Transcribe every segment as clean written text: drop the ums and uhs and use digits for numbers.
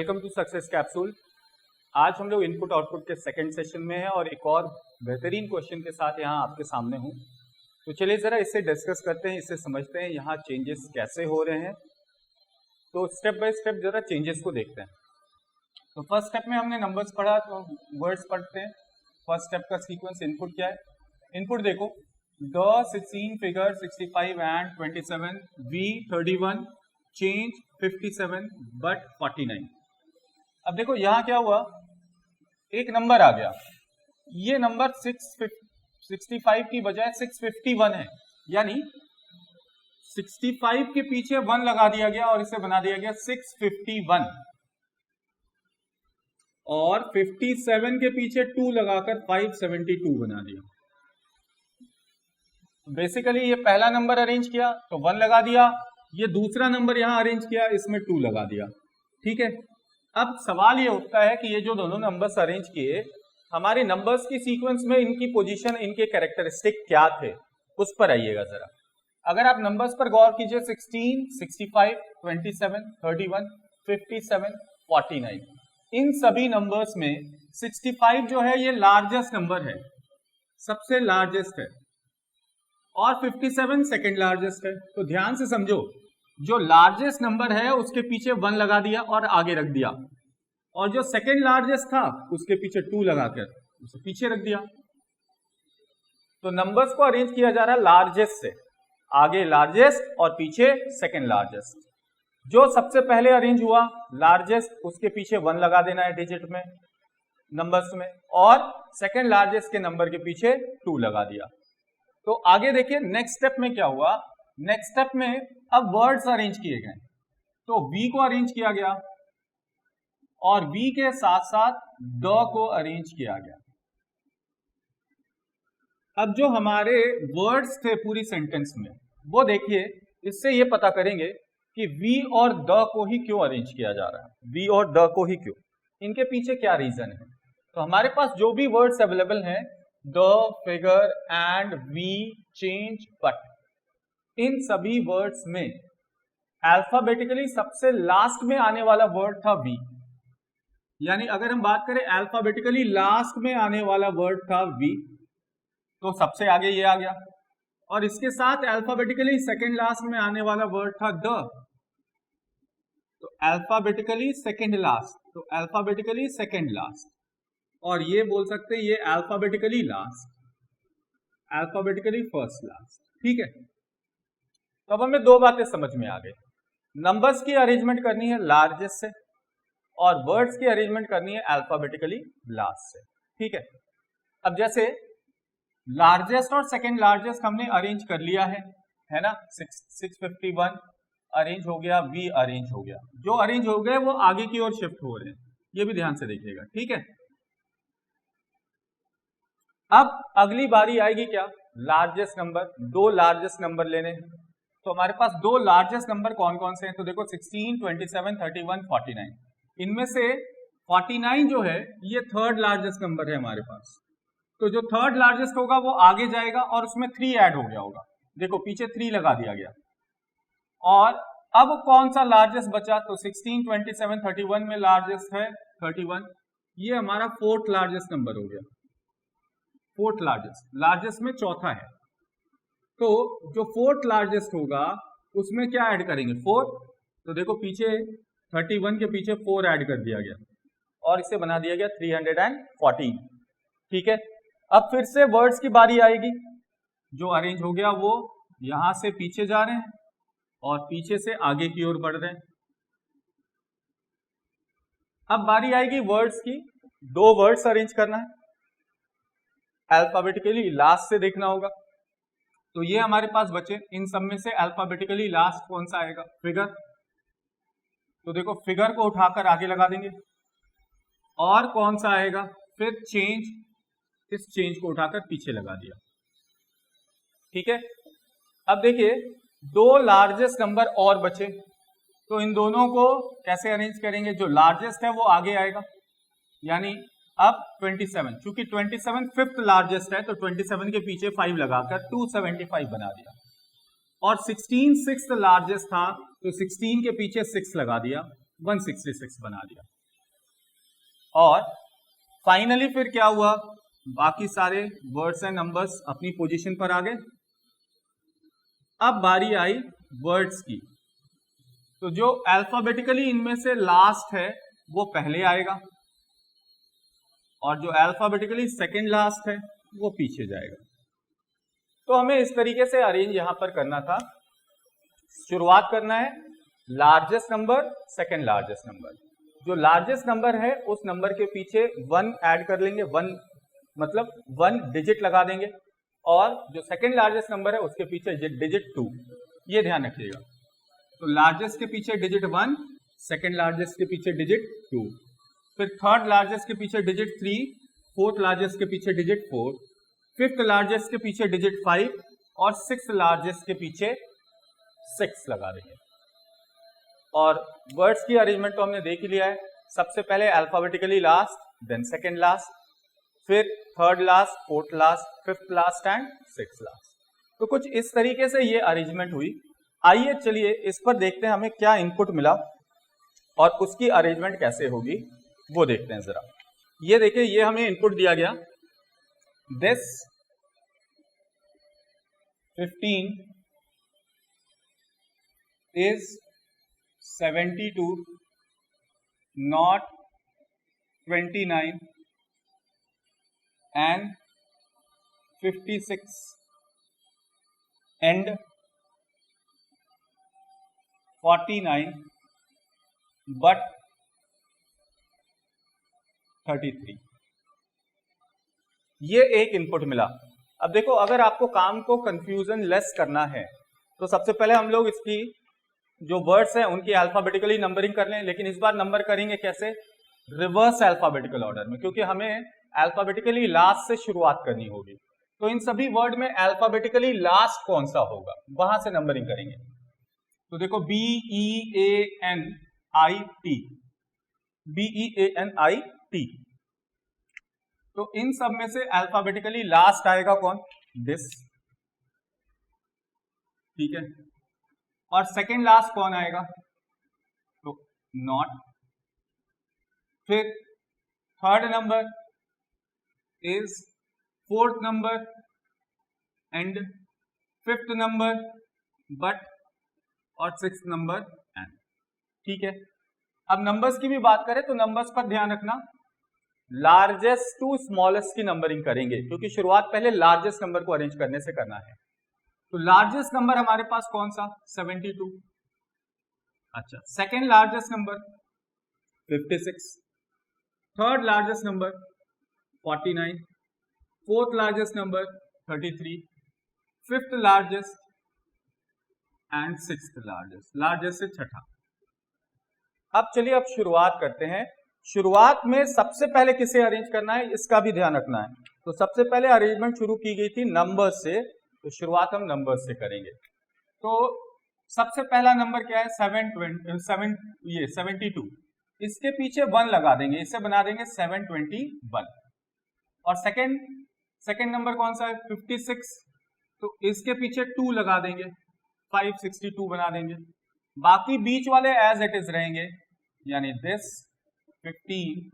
Welcome to success capsule. आज हम लोग इनपुट आउटपुट के सेकंड सेशन में हैं और एक और बेहतरीन क्वेश्चन के साथ यहाँ आपके सामने हूँ। तो चलिए ज़रा इससे डिस्कस करते हैं, इससे समझते हैं यहाँ चेंजेस कैसे हो रहे हैं। तो स्टेप बाय स्टेप ज़रा चेंजेस को देखते हैं। तो फर्स्ट स्टेप में हमने नंबर्स पढ़ा, तो वर्ड्स पढ़ते हैं। फर्स्ट स्टेप का सीक्वेंस इनपुट क्या है? इनपुट देखो, the 16 figure 65 and 27 V 31 change 57 but 49। अब देखो यहाँ क्या हुआ, एक नंबर आ गया, ये नंबर 65 की बजाय 651 है, यानी 65 के पीछे 1 लगा दिया गया और इसे बना दिया गया 651, और 57 के पीछे 2 लगाकर 572 बना दिया। बेसिकली ये पहला नंबर अरेंज किया तो 1 लगा दिया, ये दूसरा नंबर यहां अरेंज किया, इसमें 2 लगा दिया। ठीक है, अब सवाल ये उठता है कि ये जो दोनों नंबर्स अरेंज किए, हमारे नंबर्स की सीक्वेंस में इनकी पोजीशन, इनके कैरेक्टरिस्टिक क्या थे, उस पर आइएगा जरा। अगर आप नंबर्स पर गौर कीजिए, 16, 65, 27, 31, 57, 49, इन सभी नंबर्स में 65 जो है ये लार्जेस्ट नंबर है, सबसे लार्जेस्ट है, और 57 सेकेंड लार्जेस्ट है। तो ध्यान से समझो, जो लार्जेस्ट नंबर है उसके पीछे 1 लगा दिया और आगे रख दिया, और जो सेकेंड लार्जेस्ट था उसके पीछे 2 लगाकर उसे पीछे रख दिया। तो नंबर्स को अरेंज किया जा रहा है लार्जेस्ट से, आगे लार्जेस्ट और पीछे सेकेंड लार्जेस्ट। जो सबसे पहले अरेंज हुआ लार्जेस्ट, उसके पीछे 1 लगा देना है डिजिट में, नंबर्स में, और सेकेंड लार्जेस्ट के नंबर के पीछे 2 लगा दिया। तो आगे देखिए नेक्स्ट स्टेप में क्या हुआ। नेक्स्ट स्टेप में अब वर्ड्स अरेंज किए गए, तो V को अरेंज किया गया और V के साथ साथ द को अरेंज किया गया। अब जो हमारे वर्ड्स थे पूरी सेंटेंस में, वो देखिए, इससे ये पता करेंगे कि V और द को ही क्यों अरेंज किया जा रहा है। V और द को ही क्यों, इनके पीछे क्या रीजन है। तो हमारे पास जो भी वर्ड्स अवेलेबल हैं, the, figure and we, change, but, इन सभी वर्ड्स में अल्फाबेटिकली सबसे लास्ट में आने वाला वर्ड था वी। यानी अगर हम बात करें अल्फाबेटिकली लास्ट में आने वाला वर्ड था वी, तो सबसे आगे ये आ गया, और इसके साथ अल्फाबेटिकली सेकेंड लास्ट में आने वाला वर्ड था द, तो अल्फाबेटिकली सेकेंड लास्ट, तो अल्फाबेटिकली सेकेंड लास्ट, और ये बोल सकते हैं ये alphabetically last, alphabetically first last. ठीक है, तो अब हमें 2 बातें समझ में आ गई। नंबर्स की अरेंजमेंट करनी है लार्जेस्ट से, और वर्ड्स की अरेंजमेंट करनी है अल्फाबेटिकली लास्ट से। ठीक है, अब जैसे लार्जेस्ट और सेकेंड लार्जेस्ट हमने अरेंज कर लिया है ना। 651 अरेंज हो गया, V अरेंज हो गया, जो अरेंज हो गए वो आगे की ओर शिफ्ट हो रहे हैं, ये भी ध्यान से देखिएगा। ठीक है, अब अगली बारी आएगी क्या, लार्जेस्ट नंबर। 2 लार्जेस्ट नंबर लेने हैं, तो हमारे पास 2 लार्जेस्ट नंबर कौन कौन से हैं। तो देखो 16, 27, 31, 49, इनमें से 49 जो है ये थर्ड लार्जेस्ट नंबर है हमारे पास। तो जो थर्ड लार्जेस्ट होगा वो आगे जाएगा और उसमें 3 ऐड हो गया होगा, देखो पीछे 3 लगा दिया गया। और अब कौन सा लार्जेस्ट बचा, तो 16, 27, 31 में लार्जेस्ट है 31, ये हमारा फोर्थ लार्जेस्ट नंबर हो गया। फोर्थ लार्जेस्ट, लार्जेस्ट में चौथा है, तो जो फोर्थ लार्जेस्ट होगा उसमें क्या ऐड करेंगे, 4। तो देखो पीछे 31 के पीछे 4 ऐड कर दिया गया और इसे बना दिया गया 314। ठीक है, अब फिर से वर्ड्स की बारी आएगी। जो अरेंज हो गया वो यहां से पीछे जा रहे हैं और पीछे से आगे की ओर बढ़ रहे हैं। अब बारी आएगी वर्ड्स की, 2 वर्ड्स अरेंज करना है, अल्फाबेटिकली लास्ट से देखना होगा। तो ये हमारे पास बचे, इन सब में से अल्फाबेटिकली लास्ट कौन सा आएगा, फिगर। तो देखो फिगर को उठाकर आगे लगा देंगे, और कौन सा आएगा, फिर चेंज, इस चेंज को उठाकर पीछे लगा दिया। ठीक है, अब देखिए 2 लार्जेस्ट नंबर और बचे, तो इन दोनों को कैसे अरेंज करेंगे। जो लार्जेस्ट है वो आगे आएगा, यानी अब 27, चूंकि 27 फिफ्थ लार्जेस्ट है, तो 27 के पीछे 5 लगाकर 275 बना दिया, और 16 सिक्स्थ लार्जेस्ट था, तो 16 के पीछे 6 लगा दिया, 166 बना दिया। और फाइनली फिर क्या हुआ, बाकी सारे वर्ड्स एंड नंबर्स अपनी पोजीशन पर आ गए। अब बारी आई वर्ड्स की, तो जो अल्फाबेटिकली इनमें से लास्ट है वो पहले आएगा और जो अल्फाबेटिकली सेकंड लास्ट है वो पीछे जाएगा। तो हमें इस तरीके से अरेंज यहां पर करना था। शुरुआत करना है largest number, second largest number. जो लार्जेस्ट नंबर है उस नंबर के पीछे 1 ऐड कर लेंगे, 1 मतलब 1 डिजिट लगा देंगे, और जो सेकंड लार्जेस्ट नंबर है उसके पीछे डिजिट 2, ये ध्यान रखिएगा। तो लार्जेस्ट के पीछे डिजिट 1, सेकंड लार्जेस्ट के पीछे डिजिट 2, फिर थर्ड लार्जेस्ट के पीछे डिजिट 3, फोर्थ लार्जेस्ट के पीछे डिजिट 4, फिफ्थ लार्जेस्ट के पीछे डिजिट 5 और सिक्स्थ लार्जेस्ट के पीछे 6 लगा देंगे। और वर्ड्स की अरेंजमेंट तो हमने देख ही लिया है। सबसे पहले alphabetically last, then second last, फिर third last, fourth last, fifth last and sixth last. तो कुछ इस तरीके से ये अरेंजमेंट हुई। आइए चलिए इस पर देखते हैं हमें क्या इनपुट मिला और उसकी अरेंजमेंट कैसे होगी वो देखते हैं जरा। ये देखिए, ये हमें इनपुट दिया गया, this 15 is 72 not 29 and 56 and 49 but 33। ये एक इनपुट मिला। अब देखो, अगर आपको काम को कंफ्यूजन लेस करना है तो सबसे पहले हम लोग इसकी जो वर्ड्स हैं उनकी अल्फाबेटिकली नंबरिंग कर लें, लेकिन इस बार नंबर करेंगे कैसे, रिवर्स अल्फाबेटिकल ऑर्डर में, क्योंकि हमें अल्फाबेटिकली लास्ट से शुरुआत करनी होगी। तो इन सभी वर्ड में अल्फाबेटिकली लास्ट कौन सा होगा वहां से नंबरिंग करेंगे। तो देखो, BEANIT, BEANIT, तो इन सब में से अल्फाबेटिकली लास्ट आएगा कौन, दिस, ठीक है। और सेकेंड लास्ट कौन आएगा, तो नॉट। फिर third number is, fourth number and fifth number but, और सिक्स्थ नंबर एंड, ठीक है। अब नंबर्स की भी बात करें तो नंबर्स पर ध्यान रखना, लार्जेस्ट टू स्मॉलेस्ट की नंबरिंग करेंगे, क्योंकि शुरुआत पहले लार्जेस्ट नंबर को अरेंज करने से करना है। तो लार्जेस्ट नंबर हमारे पास कौन सा, 72। अच्छा, second largest number 56, third largest number 49, fourth largest number 33, fifth largest and sixth largest, largest से छठा। अब चलिए, अब शुरुआत करते हैं। शुरुआत में सबसे पहले किसे अरेंज करना है इसका भी ध्यान रखना है। तो सबसे पहले अरेंजमेंट शुरू की गई थी नंबर से, तो शुरुआत हम नंबर से करेंगे। तो सबसे पहला नंबर क्या है, 72। इसके पीछे 1 लगा देंगे, इसे बना देंगे 721। और सेकंड नंबर कौन सा है, 56, तो इसके पीछे 2 लगा देंगे, 562 बना देंगे। बाकी बीच वाले एज इट इज रहेंगे, यानी this 15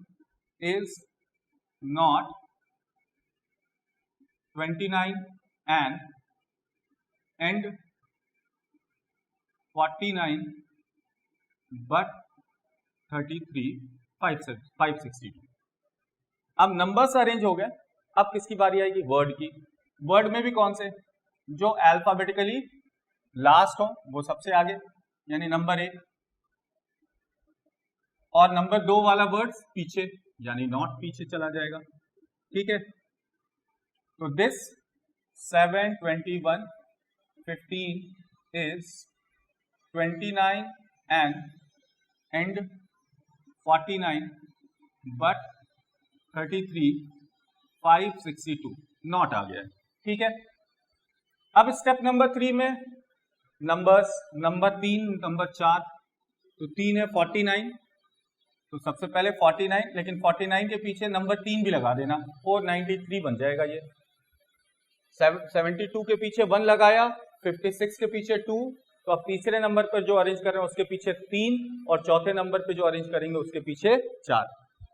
is not 29 and 49 but 33, 562। अब नंबर्स अरेंज हो गए। अब किसकी बारी आएगी, वर्ड की। वर्ड में भी कौन से, जो अल्फाबेटिकली लास्ट हो वो सबसे आगे, यानी नंबर 1, और नंबर 2 वाला वर्ड पीछे, यानी नॉट पीछे चला जाएगा, ठीक है। तो this 721 15 is 29 and 49 but 33, 562, not आ गया है, ठीक है। अब स्टेप नंबर 3 में नंबर्स, नंबर 3, नंबर 4, तो 3 है 49, तो सबसे पहले 49, लेकिन 49 के पीछे नंबर 3 भी लगा देना, 493 बन जाएगा ये। 72 के पीछे 1 लगाया, 56 के पीछे 2, तो अब तीसरे नंबर पर जो अरेंज कर रहे हैं उसके पीछे 3, और चौथे नंबर पे जो अरेंज करेंगे उसके पीछे 4।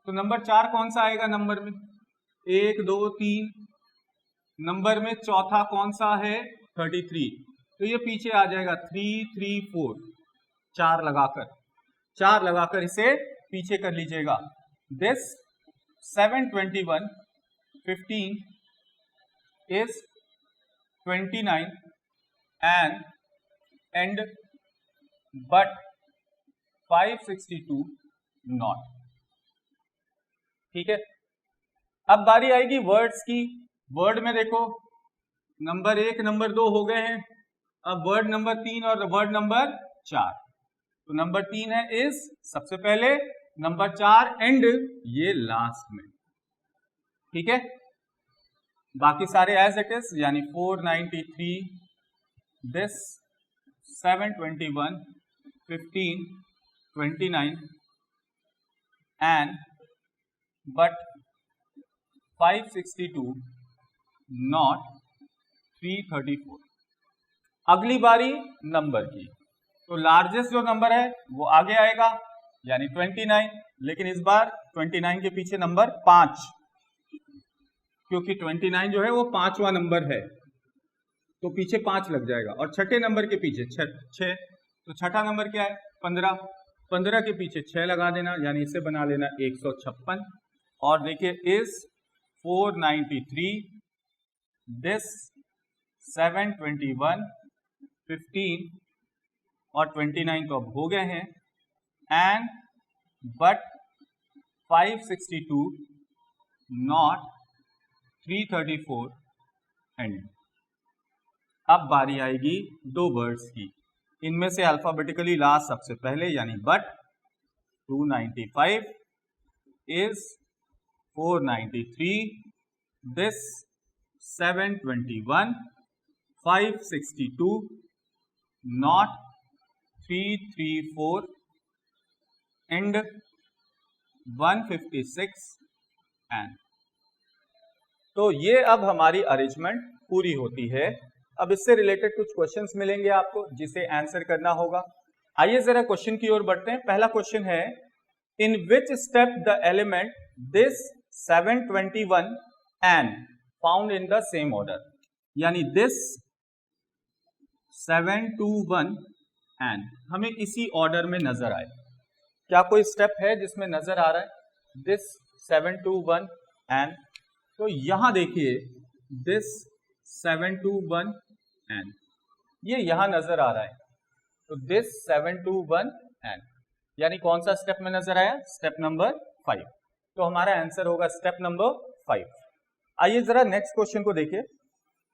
तो नंबर 4 कौन सा आएगा नंबर में? 1 2 3। नंबर में चौथा कौन सा है? 33। तो ये पीछे आ जाएगा 3 3 4, 4 लगाकर इसे पीछे कर लीजिएगा। This 721 15 is 29 and but 562 not। ठीक है, अब बारी आएगी वर्ड्स की। वर्ड में देखो नंबर 1 नंबर 2 हो गए हैं, अब वर्ड नंबर 3 और वर्ड नंबर 4। तो नंबर 3 है इज सबसे पहले, नंबर 4 एंड ये लास्ट में। ठीक है, बाकी सारे एज इट इज, यानी 493 दिस 721 15 29 एंड बट 562 नॉट 334। अगली बारी नंबर की, तो लार्जेस्ट जो नंबर है वो आगे आएगा यानी 29, लेकिन इस बार 29 के पीछे नंबर 5, क्योंकि 29 जो है वो 5वां नंबर है तो पीछे 5 लग जाएगा, और छठे नंबर के पीछे 6, तो छठा नंबर क्या है? 15, 15 के पीछे 6 लगा देना, यानी इसे बना लेना 156। और देखिए इस 493 दिस 721 15 और 29 तो अब हो गए हैं, एंड बट 562 नॉट 334 एंड। अब बारी आएगी दो वर्ड्स की, इनमें से अल्फाबेटिकली लास्ट सबसे पहले, यानी but 295 is 493 this 721 562 not 334 and 156 and। तो ये अब हमारी अरेंजमेंट पूरी होती है। अब इससे रिलेटेड कुछ क्वेश्चंस मिलेंगे आपको जिसे आंसर करना होगा। आइए जरा क्वेश्चन की ओर बढ़ते हैं। पहला क्वेश्चन है, in which step the element this 721 and found in the same order, यानी दिस 721 एंड हमें इसी ऑर्डर में नजर आए। क्या कोई स्टेप है जिसमें नजर आ रहा है दिस 721 एंड? तो यहां देखिए दिस 721 एंड ये यहां नजर आ रहा है, तो दिस 721 एंड यानी कौन सा स्टेप में नजर आया? Step number 5। तो हमारा आंसर होगा स्टेप नंबर 5। आइए जरा नेक्स्ट क्वेश्चन को देखिए।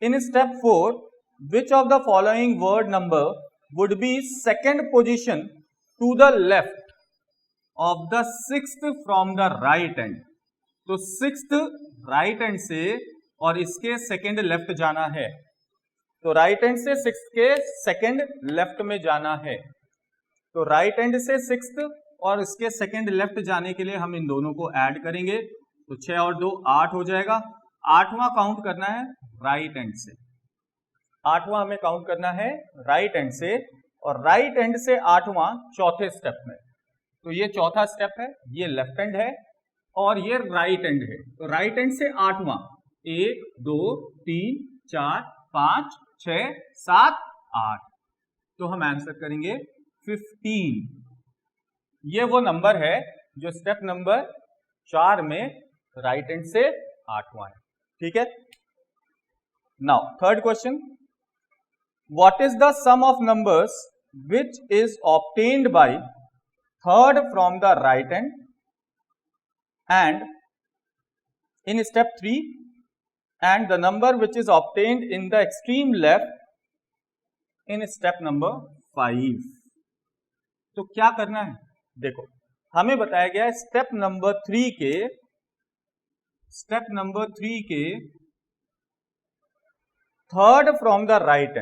In step 4 which of the following word number would be second position to the left of the 6th from the right end? तो 6th राइट एंड से और इसके सेकेंड लेफ्ट जाना है, तो राइट एंड से 6th के सेकेंड लेफ्ट में जाना है, तो राइट एंड से 6th और इसके सेकेंड लेफ्ट जाने के लिए हम इन दोनों को ऐड करेंगे, तो 6 और 2 8 हो जाएगा। 8वां काउंट करना है राइट एंड से, 8वां हमें काउंट करना है राइट एंड से, और राइट एंड से 8वां चौथे स्टेप में। तो ये चौथा स्टेप है, ये लेफ्ट एंड है और ये राइट एंड है। तो राइट एंड से 8वां 1 2 3 4 5 6 7 8, तो हम आंसर करेंगे 15। ये वो नंबर है जो स्टेप नंबर 4 में राइट एंड से 8वां है। ठीक है, now third question, what is the sum of numbers which is obtained by third from the right end in step 3 and the number which is obtained in the extreme left in step number 5? तो क्या करना है? देखो हमें बताया गया है step number 3 के third from the right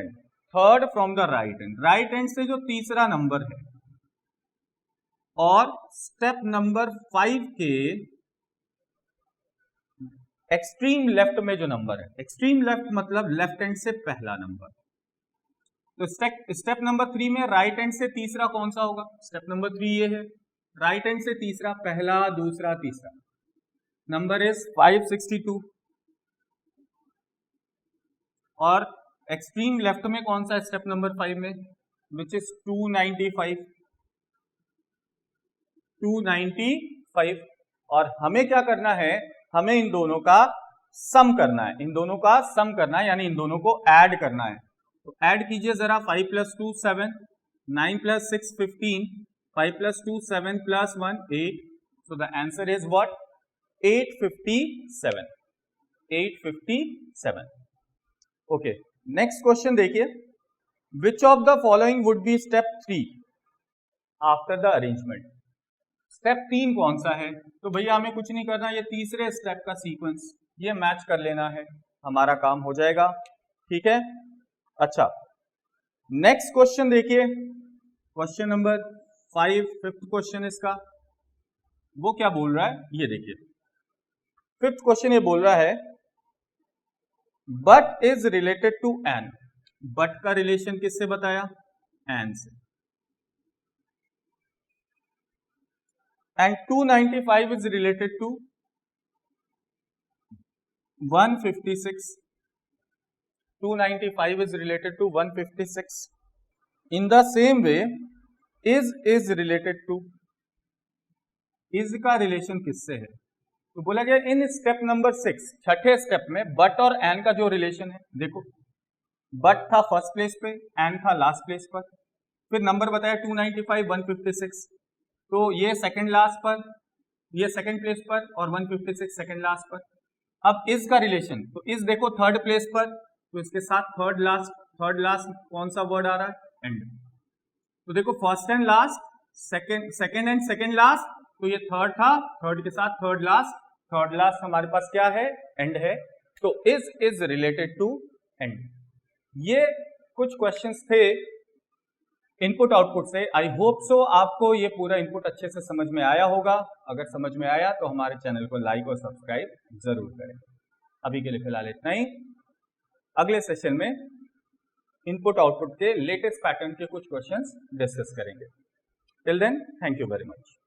and, right and से जो तीसरा नंबर है, और स्टेप नंबर 5 के एक्सट्रीम लेफ्ट में जो नंबर है, एक्सट्रीम लेफ्ट मतलब लेफ्ट हैंड से पहला नंबर। तो स्टेप नंबर 3 में राइट हैंड से तीसरा कौन सा होगा? स्टेप नंबर 3 ये है, राइट हैंड से तीसरा, पहला दूसरा तीसरा, नंबर इज 562। और एक्सट्रीम लेफ्ट में कौन सा स्टेप नंबर 5 में, विच इज 295। 295। और हमें क्या करना है, हमें इन दोनों का सम करना है, इन दोनों का सम करना है, यानी इन दोनों को ऐड करना है। तो ऐड कीजिए जरा, 5 + 2 7, 9 + 6 15, 5 + 2 7 + 1 8। So the answer is what, 857। 857। Okay, next question देखिए, which of the following would be step 3 after the arrangement. Step 3 कौन सा है, तो भैया हमें कुछ नहीं करना, ये तीसरे स्टेप का सीक्वेंस ये मैच कर लेना है, हमारा काम हो जाएगा। ठीक है, अच्छा नेक्स्ट क्वेश्चन देखिए, क्वेश्चन नंबर 5, फिफ्थ क्वेश्चन इसका, वो क्या बोल रहा है ये देखिए। फिफ्थ क्वेश्चन ये बोल रहा है but is related to N. But का रिलेशन किससे बताया, एन से। And 295 is related to 156. 295 is related to 156. In the same way, is related to, is का रिलेशन किससे है, तो बोला गया इन स्टेप नंबर 6, छठे स्टेप में बट और एन का जो रिलेशन है, देखो बट था फर्स्ट प्लेस पे, एन था लास्ट प्लेस पर, फिर नंबर बताया 295 156, तो ये सेकंड लास्ट पर, ये सेकंड प्लेस पर, और 156 सेकंड लास्ट पर। अब इस का रिलेशन, तो इस देखो थर्ड प्लेस पर, तो इसके साथ थर्ड लास्ट कौन सा वर्ड आ रहा है, एंड। तो देखो first and last, second and second last, तो ये थर्ड था, थर्ड के साथ थर्ड लास्ट हमारे पास क्या है, एंड है। तो इज रिलेटेड टू एंड। ये कुछ क्वेश्चंस थे इनपुट आउटपुट से। आई होप सो आपको ये पूरा इनपुट अच्छे से समझ में आया होगा। अगर समझ में आया तो हमारे चैनल को लाइक और सब्सक्राइब जरूर करें। अभी के लिए फिलहाल इतना ही, अगले सेशन में इनपुट आउटपुट के लेटेस्ट पैटर्न के कुछ क्वेश्चंस डिस्कस करेंगे। Till then, thank you very much.